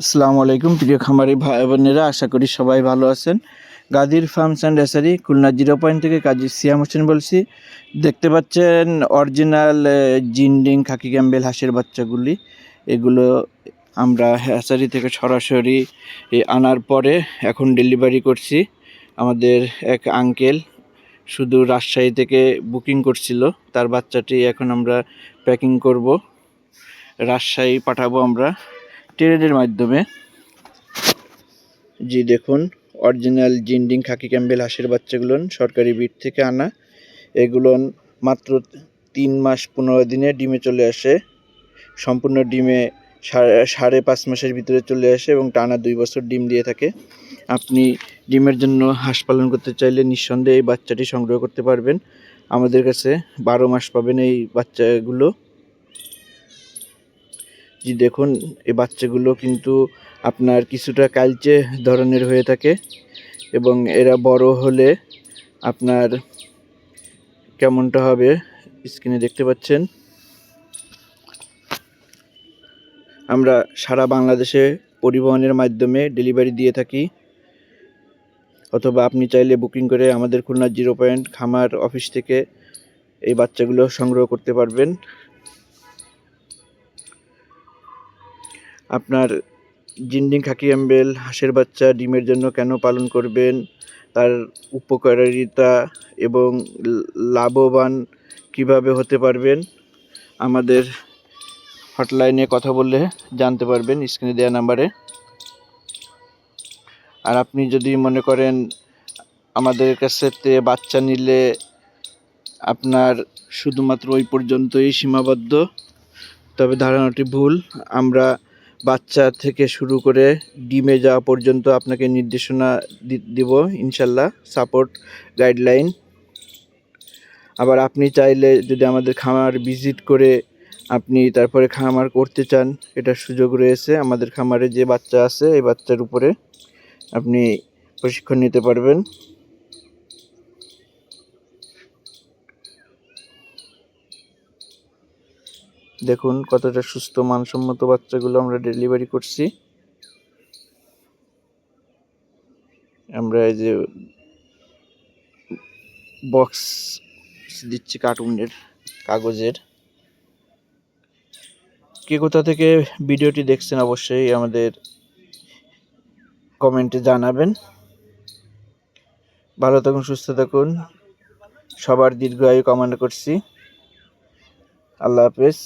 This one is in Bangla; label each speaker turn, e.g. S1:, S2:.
S1: আসসালামু আলাইকুম প্রিয় খামারি ভাই বোনেরা, আশা করি সবাই ভালো আছেন। গাজীর farms and hatchery Khulna 0 point থেকে কাজী সিয়াম হোসেন বলছি। দেখতে পাচ্ছেন অরিজিনাল জিন্ডিং খাকি ক্যাম্বেল হাঁসের বাচ্চাগুলি। এগুলো আমরা হ্যাচারি থেকে সরাসরি আনার পরে এখন ডেলিভারি করছি। আমাদের এক আঙ্কেল শুধু রাজশাহী থেকে বুকিং করছিল, তার বাচ্চাটি এখন আমরা প্যাকিং করব, রাজশাহী পাঠাবো আমরা ট্রেনের মাধ্যমে। জি দেখুন, অরিজিনাল জিন্ডিং খাকি ক্যাম্বেল হাঁসের বাচ্চাগুলো সরকারি বিট থেকে আনা। এগুলো মাত্র 3 মাস 15 দিনে ডিমে চলে আসে। সম্পূর্ণ ডিমে 5.5 মাসের ভিতরে চলে আসে এবং টানা 2 বছর ডিম দিয়ে থাকে। আপনি ডিমের জন্য হাঁস পালন করতে চাইলে নিঃসন্দেহে এই বাচ্চাটি সংগ্রহ করতে পারবেন। আমাদের কাছে 12 মাস পাবেন এই বাচ্চাগুলো। জি দেখুন, এই বাচ্চাগুলো কিন্তু আপনার কিছুটা কালচে ধরনের হয়ে থাকে এবং এরা বড় হলে আপনার কেমনটা হবে স্ক্রিনে দেখতে পাচ্ছেন। আমরা সারা বাংলাদেশে পরিবহনের মাধ্যমে ডেলিভারি দিয়ে থাকি, অথবা আপনি চাইলে বুকিং করে আমাদের খুলনা 0 পয়েন্ট খামার অফিস থেকে এই বাচ্চাগুলো সংগ্রহ করতে পারবেন। আপনার জিন্ডিং খাকি ক্যাম্বেল হাঁসের বাচ্চা ডিমের জন্য কেন পালন করবেন, তার উপকারিতা এবং লাভবান কিভাবে হতে পারবেন, আমাদের হটলাইনে কথা বললে জানতে পারবেন স্ক্রিনে দেওয়া নাম্বারে। আর আপনি যদি মনে করেন আমাদের কাছে বাচ্চা নিলে আপনার শুধুমাত্র ওই পর্যন্তই সীমাবদ্ধ, তবে ধারণাটি ভুল। আমরা বাচ্চা থেকে শুরু করে ডিমে যাওয়া পর্যন্ত আপনাকে নির্দেশনা দিব ইনশাল্লাহ, সাপোর্ট গাইডলাইন। আবার আপনি চাইলে যদি আমাদের খামার ভিজিট করে আপনি তারপরে খামার করতে চান, এটার সুযোগ রয়েছে। আমাদের খামারে যে বাচ্চা আছে এই বাচ্চার উপরে আপনি প্রশিক্ষণ নিতে পারবেন। দেখুন কতটা সুস্থ মানসম্মত বাচ্চাগুলো আমরা ডেলিভারি করছি। আমরা এই যে বক্স দিচ্ছি কার্টুনের কাগজের। কে কোথা থেকে ভিডিওটি দেখছেন অবশ্যই আমাদের কমেন্টে জানাবেন। ভালো থাকুন, সুস্থ থাকুন, সবার দীর্ঘায়ু কামনা করছি। আল্লাহ হাফেজ।